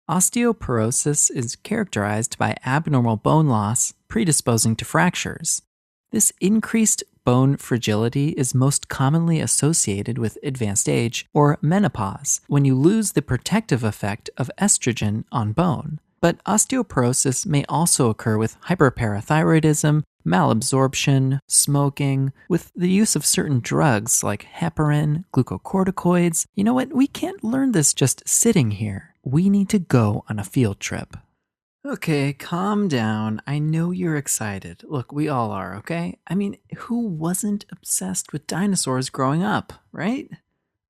Osteoporosis is characterized by abnormal bone loss predisposing to fractures. This increased bone fragility is most commonly associated with advanced age or menopause, when you lose the protective effect of estrogen on bone. But osteoporosis may also occur with hyperparathyroidism, malabsorption, smoking, with the use of certain drugs like heparin, glucocorticoids. You know what? We can't learn this just sitting here. We need to go on a field trip. Okay, calm down. I know you're excited. Look, we all are, okay? I mean, who wasn't obsessed with dinosaurs growing up, right? I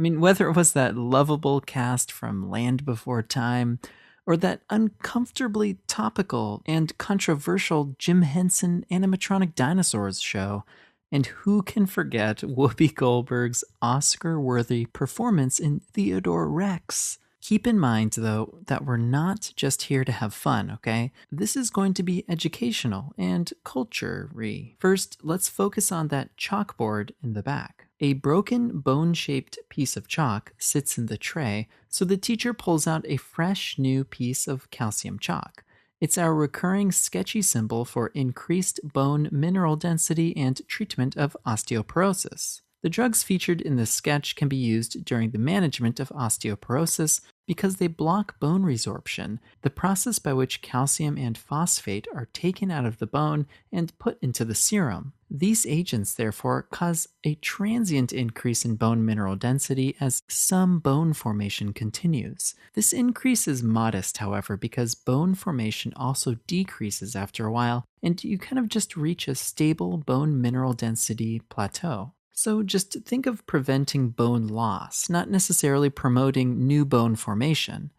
mean, whether it was that lovable cast from Land Before Time, or that uncomfortably topical and controversial Jim Henson animatronic dinosaurs show. And who can forget Whoopi Goldberg's Oscar-worthy performance in Theodore Rex? Keep in mind, though, that we're not just here to have fun, okay? This is going to be educational and culture-y. First, let's focus on that chalkboard in the back. A broken bone-shaped piece of chalk sits in the tray, so the teacher pulls out a fresh new piece of calcium chalk. It's our recurring sketchy symbol for increased bone mineral density and treatment of osteoporosis. The drugs featured in this sketch can be used during the management of osteoporosis because they block bone resorption, the process by which calcium and phosphate are taken out of the bone and put into the serum. These agents, therefore, cause a transient increase in bone mineral density as some bone formation continues. This increase is modest, however, because bone formation also decreases after a while, and you kind of just reach a stable bone mineral density plateau. So just think of preventing bone loss, not necessarily promoting new bone formation.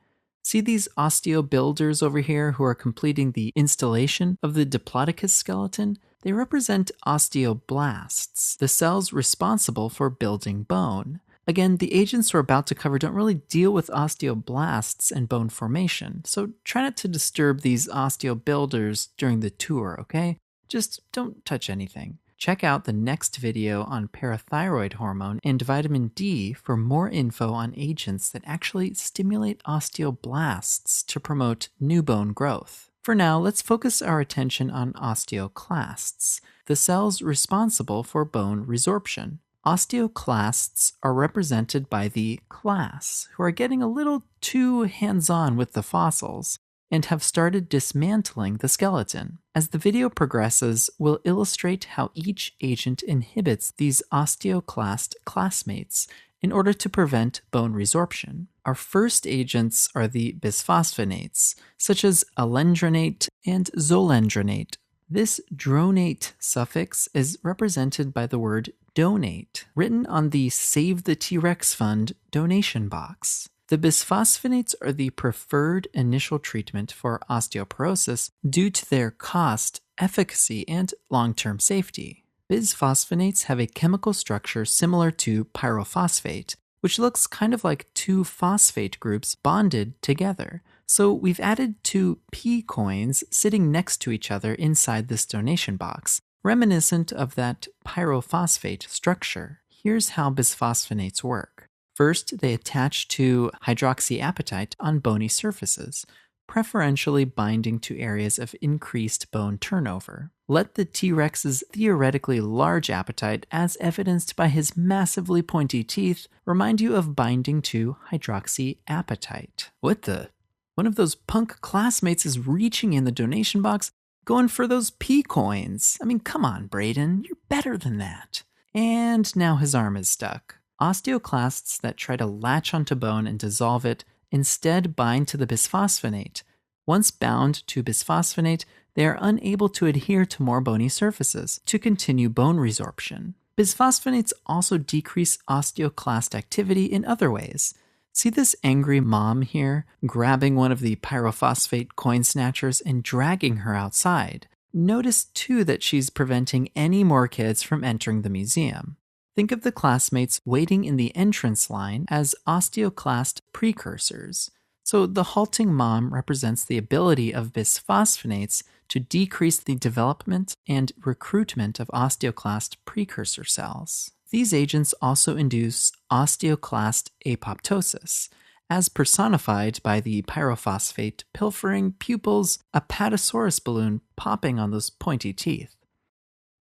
See these osteobuilders over here who are completing the installation of the Diplodocus skeleton? They represent osteoblasts, the cells responsible for building bone. Again, the agents we're about to cover don't really deal with osteoblasts and bone formation, so try not to disturb these osteobuilders during the tour, okay? Just don't touch anything. Check out the next video on parathyroid hormone and vitamin D for more info on agents that actually stimulate osteoblasts to promote new bone growth. For now, let's focus our attention on osteoclasts, the cells responsible for bone resorption. Osteoclasts are represented by the class, who are getting a little too hands-on with the fossils and have started dismantling the skeleton. As the video progresses, we'll illustrate how each agent inhibits these osteoclast classmates in order to prevent bone resorption. Our first agents are the bisphosphonates, such as alendronate and zolendronate. This dronate suffix is represented by the word donate, written on the Save the T-Rex Fund donation box. The bisphosphonates are the preferred initial treatment for osteoporosis due to their cost, efficacy, and long-term safety. Bisphosphonates have a chemical structure similar to pyrophosphate, which looks kind of like two phosphate groups bonded together. So we've added two P coins sitting next to each other inside this donation box, reminiscent of that pyrophosphate structure. Here's how bisphosphonates work. First, they attach to hydroxyapatite on bony surfaces, preferentially binding to areas of increased bone turnover. Let the T-Rex's theoretically large appetite, as evidenced by his massively pointy teeth, remind you of binding to hydroxyapatite. What the? One of those punk classmates is reaching in the donation box, going for those P coins. I mean, come on, Brayden, you're better than that. And now his arm is stuck. Osteoclasts that try to latch onto bone and dissolve it instead bind to the bisphosphonate. Once bound to bisphosphonate, they are unable to adhere to more bony surfaces to continue bone resorption. Bisphosphonates also decrease osteoclast activity in other ways. See this angry mom here, grabbing one of the pyrophosphate coin snatchers and dragging her outside. Notice too that she's preventing any more kids from entering the museum. Think of the classmates waiting in the entrance line as osteoclast precursors. So the halting mom represents the ability of bisphosphonates to decrease the development and recruitment of osteoclast precursor cells. These agents also induce osteoclast apoptosis. as personified by the pyrophosphate pilfering pupils, Apatosaurus balloon popping on those pointy teeth.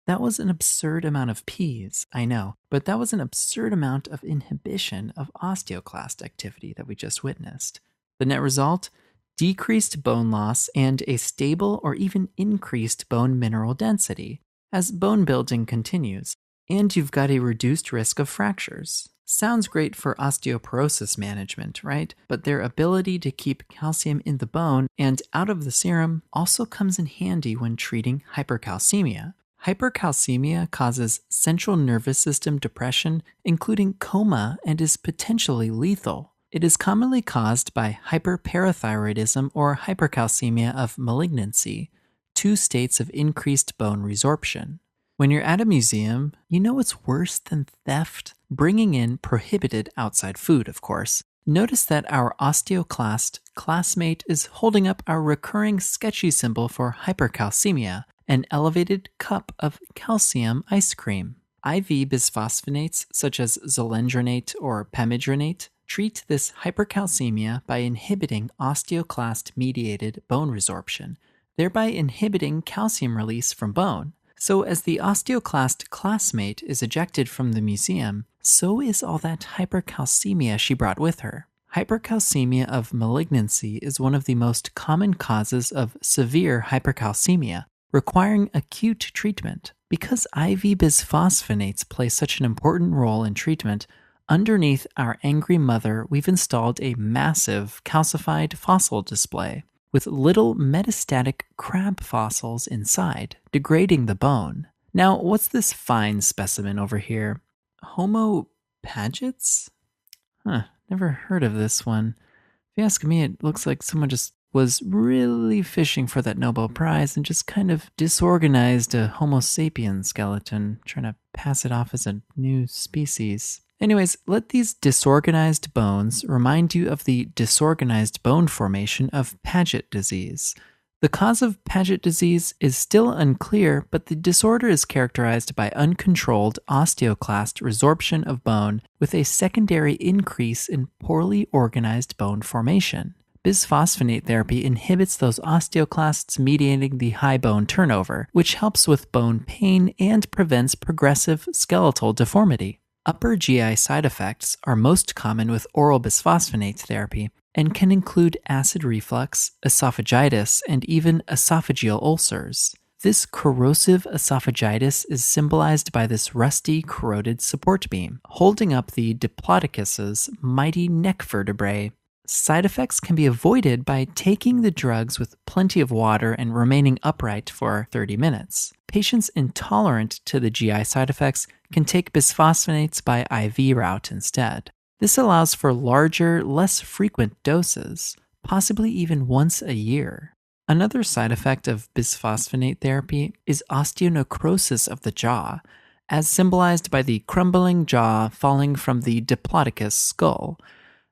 That was an absurd amount of P's, I know, but that was an absurd amount of inhibition of osteoclast activity that we just witnessed. The net result? Decreased bone loss and a stable or even increased bone mineral density as bone building continues, and you've got a reduced risk of fractures. Sounds great for osteoporosis management, right? But their ability to keep calcium in the bone and out of the serum also comes in handy when treating hypercalcemia. Hypercalcemia causes central nervous system depression, including coma, and is potentially lethal. It is commonly caused by hyperparathyroidism or hypercalcemia of malignancy, two states of increased bone resorption. When you're at a museum, you know what's worse than theft? Bringing in prohibited outside food, of course. Notice that our osteoclast classmate is holding up our recurring sketchy symbol for hypercalcemia, an elevated cup of calcium ice cream. IV bisphosphonates such as zoledronate or pamidronate treat this hypercalcemia by inhibiting osteoclast-mediated bone resorption, thereby inhibiting calcium release from bone. So as the osteoclast classmate is ejected from the museum, so is all that hypercalcemia she brought with her. Hypercalcemia of malignancy is one of the most common causes of severe hypercalcemia, requiring acute treatment. Because IV bisphosphonates play such an important role in treatment, underneath our angry mother, we've installed a massive calcified fossil display with little metastatic crab fossils inside, degrading the bone. Now, what's this fine specimen over here? Homo pagets? Never heard of this one. If you ask me, it looks like someone just was really fishing for that Nobel Prize and just kind of disorganized a Homo sapien skeleton, trying to pass it off as a new species. Anyways, let these disorganized bones remind you of the disorganized bone formation of Paget disease. The cause of Paget disease is still unclear, but the disorder is characterized by uncontrolled osteoclast resorption of bone with a secondary increase in poorly organized bone formation. Bisphosphonate therapy inhibits those osteoclasts mediating the high bone turnover, which helps with bone pain and prevents progressive skeletal deformity. Upper GI side effects are most common with oral bisphosphonate therapy and can include acid reflux, esophagitis, and even esophageal ulcers. This corrosive esophagitis is symbolized by this rusty, corroded support beam, holding up the diplodocus's mighty neck vertebrae. Side effects can be avoided by taking the drugs with plenty of water and remaining upright for 30 minutes. Patients intolerant to the GI side effects can take bisphosphonates by IV route instead. This allows for larger, less frequent doses, possibly even once a year. Another side effect of bisphosphonate therapy is osteonecrosis of the jaw, as symbolized by the crumbling jaw falling from the diplodocus skull.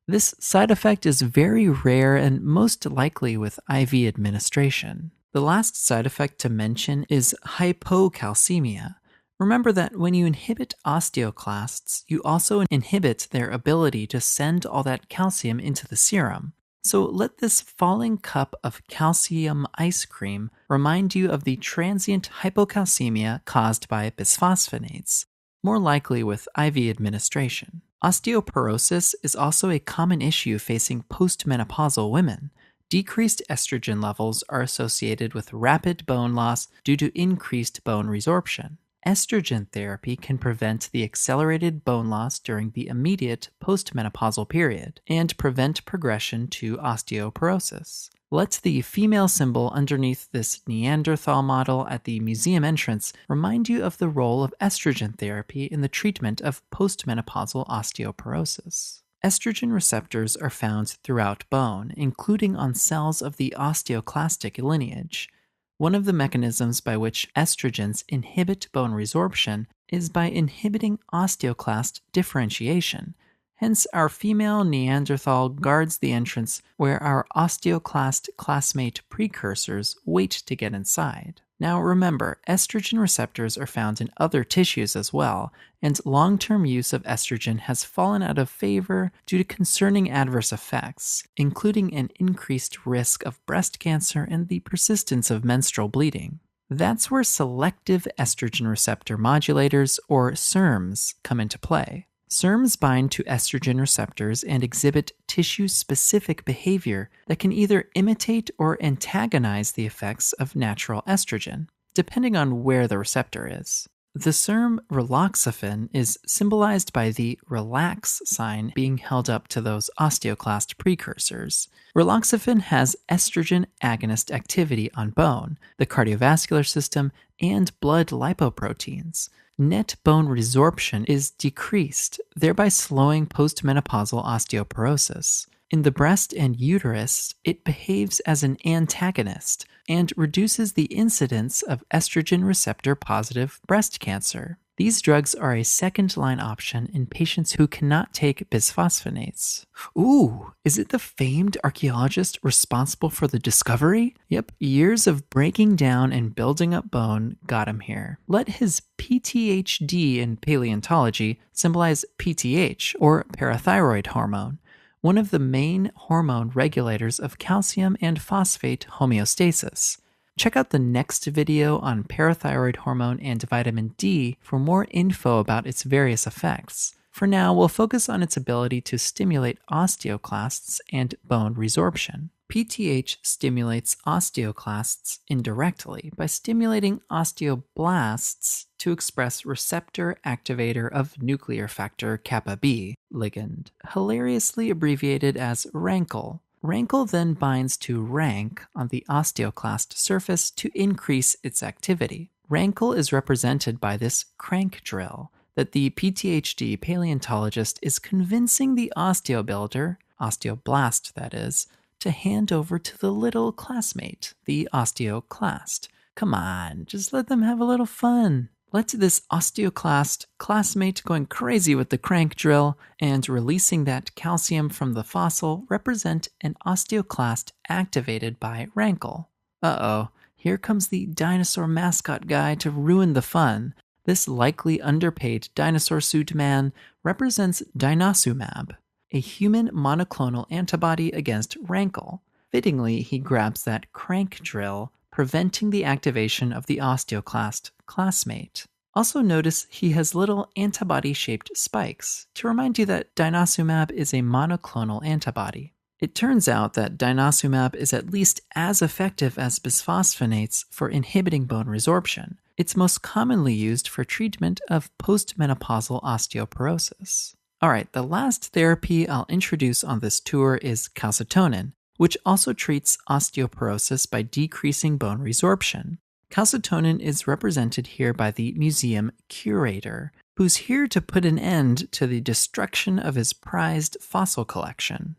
This side effect is very rare and most likely with IV administration. The last side effect to mention is hypocalcemia. Remember that when you inhibit osteoclasts, you also inhibit their ability to send all that calcium into the serum. So let this falling cup of calcium ice cream remind you of the transient hypocalcemia caused by bisphosphonates, more likely with IV administration. Osteoporosis is also a common issue facing postmenopausal women. Decreased estrogen levels are associated with rapid bone loss due to increased bone resorption. Estrogen therapy can prevent the accelerated bone loss during the immediate postmenopausal period and prevent progression to osteoporosis. Let the female symbol underneath this Neanderthal model at the museum entrance remind you of the role of estrogen therapy in the treatment of postmenopausal osteoporosis. Estrogen receptors are found throughout bone, including on cells of the osteoclastic lineage. One of the mechanisms by which estrogens inhibit bone resorption is by inhibiting osteoclast differentiation. Hence, our female Neanderthal guards the entrance where our osteoclast classmate precursors wait to get inside. Now remember, estrogen receptors are found in other tissues as well, and long-term use of estrogen has fallen out of favor due to concerning adverse effects, including an increased risk of breast cancer and the persistence of menstrual bleeding. That's where selective estrogen receptor modulators, or SERMs, come into play. SERMs bind to estrogen receptors and exhibit tissue-specific behavior that can either imitate or antagonize the effects of natural estrogen, depending on where the receptor is. The SERM Raloxifene is symbolized by the relax sign being held up to those osteoclast precursors. Raloxifene has estrogen agonist activity on bone, the cardiovascular system, and blood lipoproteins. Net bone resorption is decreased, thereby slowing postmenopausal osteoporosis. In the breast and uterus, it behaves as an antagonist and reduces the incidence of estrogen receptor-positive breast cancer. These drugs are a second-line option in patients who cannot take bisphosphonates. Ooh, is it the famed archaeologist responsible for the discovery? Yep, years of breaking down and building up bone got him here. Let his PTHD in paleontology symbolize PTH, or parathyroid hormone, one of the main hormone regulators of calcium and phosphate homeostasis. Check out the next video on parathyroid hormone and vitamin D for more info about its various effects. For now, we'll focus on its ability to stimulate osteoclasts and bone resorption. PTH stimulates osteoclasts indirectly by stimulating osteoblasts to express receptor activator of nuclear factor kappa B ligand, hilariously abbreviated as RANKL. RANKL then binds to RANK on the osteoclast surface to increase its activity. RANKL is represented by this crank drill that the PTHD paleontologist is convincing the osteobuilder, osteoblast that is, to hand over to the little classmate, the osteoclast. Come on, just let them have a little fun. Let this osteoclast classmate going crazy with the crank drill and releasing that calcium from the fossil represent an osteoclast activated by RANKL. Uh-oh, here comes the dinosaur mascot guy to ruin the fun. This likely underpaid dinosaur suit man represents Denosumab, a human monoclonal antibody against RANKL. Fittingly, he grabs that crank drill, preventing the activation of the osteoclast classmate. Also notice he has little antibody-shaped spikes to remind you that Denosumab is a monoclonal antibody. It turns out that Denosumab is at least as effective as bisphosphonates for inhibiting bone resorption. It's most commonly used for treatment of postmenopausal osteoporosis. Alright, the last therapy I'll introduce on this tour is calcitonin, which also treats osteoporosis by decreasing bone resorption. Calcitonin is represented here by the museum curator, who's here to put an end to the destruction of his prized fossil collection.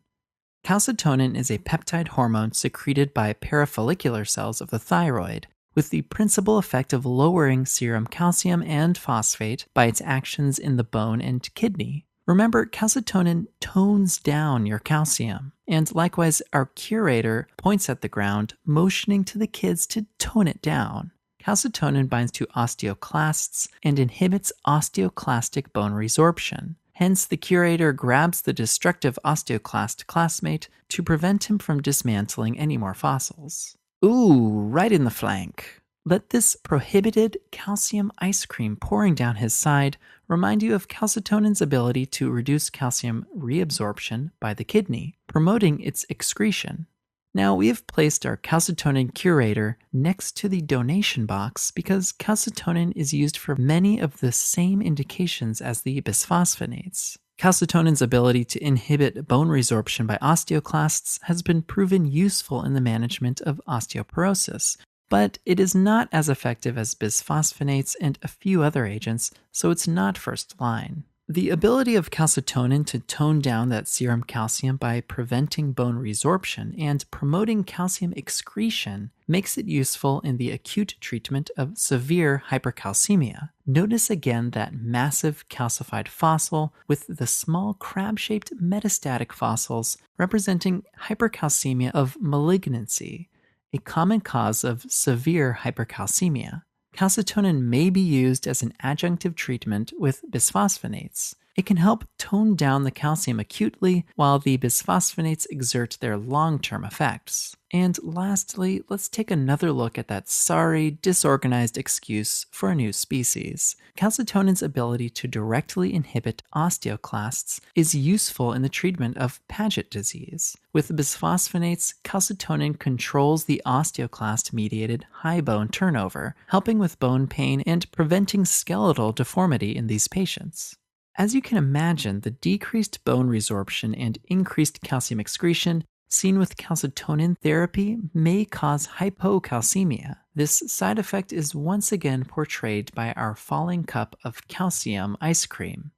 Calcitonin is a peptide hormone secreted by parafollicular cells of the thyroid, with the principal effect of lowering serum calcium and phosphate by its actions in the bone and kidney. Remember, calcitonin tones down your calcium, and likewise our curator points at the ground, motioning to the kids to tone it down. Calcitonin binds to osteoclasts and inhibits osteoclastic bone resorption. Hence, the curator grabs the destructive osteoclast classmate to prevent him from dismantling any more fossils. Ooh, right in the flank. Let this prohibited calcium ice cream pouring down his side remind you of calcitonin's ability to reduce calcium reabsorption by the kidney, promoting its excretion. Now, we have placed our calcitonin curator next to the donation box because calcitonin is used for many of the same indications as the bisphosphonates. Calcitonin's ability to inhibit bone resorption by osteoclasts has been proven useful in the management of osteoporosis, but it is not as effective as bisphosphonates and a few other agents, so it's not first line. The ability of calcitonin to tone down that serum calcium by preventing bone resorption and promoting calcium excretion makes it useful in the acute treatment of severe hypercalcemia. Notice again that massive calcified fossil with the small crab-shaped metastatic fossils representing hypercalcemia of malignancy. a common cause of severe hypercalcemia. Calcitonin may be used as an adjunctive treatment with bisphosphonates. It can help tone down the calcium acutely, while the bisphosphonates exert their long-term effects. And lastly, let's take another look at that sorry, disorganized excuse for a new species. Calcitonin's ability to directly inhibit osteoclasts is useful in the treatment of Paget disease. With bisphosphonates, calcitonin controls the osteoclast-mediated high bone turnover, helping with bone pain and preventing skeletal deformity in these patients. As you can imagine, the decreased bone resorption and increased calcium excretion seen with calcitonin therapy may cause hypocalcemia. This side effect is once again portrayed by our falling cup of calcium ice cream.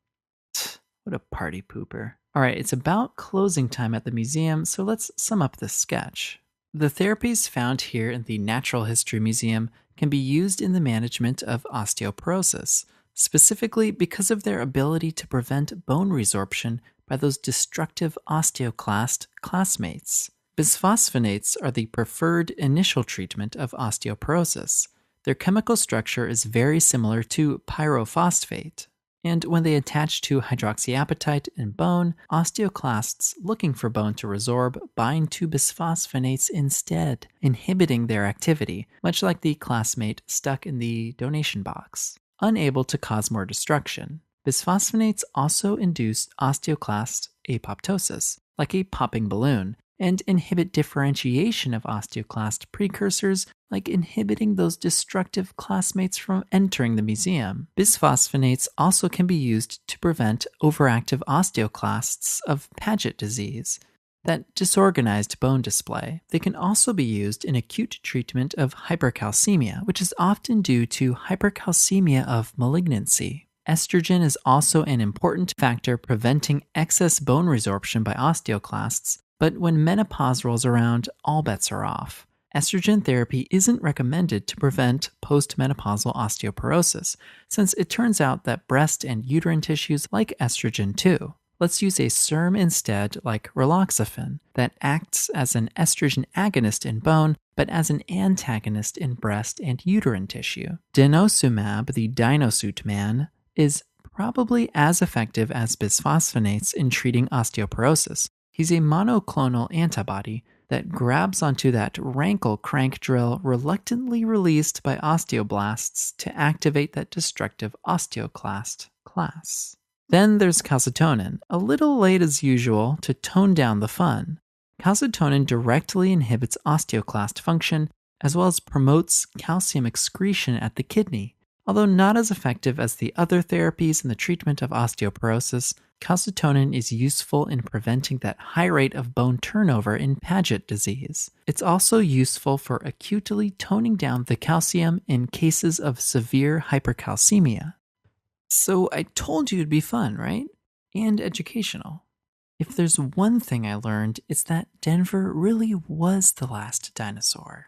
What a party pooper. Alright, it's about closing time at the museum, so let's sum up this sketch. The therapies found here in the Natural History Museum can be used in the management of osteoporosis, specifically because of their ability to prevent bone resorption by those destructive osteoclast classmates. Bisphosphonates are the preferred initial treatment of osteoporosis. Their chemical structure is very similar to pyrophosphate, and when they attach to hydroxyapatite in bone, osteoclasts looking for bone to resorb bind to bisphosphonates instead, inhibiting their activity, much like the classmate stuck in the donation box, unable to cause more destruction. Bisphosphonates also induce osteoclast apoptosis, like a popping balloon, and inhibit differentiation of osteoclast precursors, like inhibiting those destructive classmates from entering the museum. Bisphosphonates also can be used to prevent overactive osteoclasts of Paget disease, that disorganized bone display. They can also be used in acute treatment of hypercalcemia, which is often due to hypercalcemia of malignancy. Estrogen is also an important factor preventing excess bone resorption by osteoclasts, but when menopause rolls around, all bets are off. Estrogen therapy isn't recommended to prevent postmenopausal osteoporosis, since it turns out that breast and uterine tissues like estrogen too. Let's use a SERM instead, like Raloxifene, that acts as an estrogen agonist in bone, but as an antagonist in breast and uterine tissue. Denosumab, the dinosuit man, is probably as effective as bisphosphonates in treating osteoporosis. He's a monoclonal antibody that grabs onto that rankle crank drill reluctantly released by osteoblasts to activate that destructive osteoclast class. Then there's calcitonin, a little late as usual to tone down the fun. Calcitonin directly inhibits osteoclast function as well as promotes calcium excretion at the kidney. Although not as effective as the other therapies in the treatment of osteoporosis, calcitonin is useful in preventing that high rate of bone turnover in Paget disease. It's also useful for acutely toning down the calcium in cases of severe hypercalcemia. So I told you it'd be fun, right? And educational. If there's one thing I learned, it's that Denver really was the last dinosaur.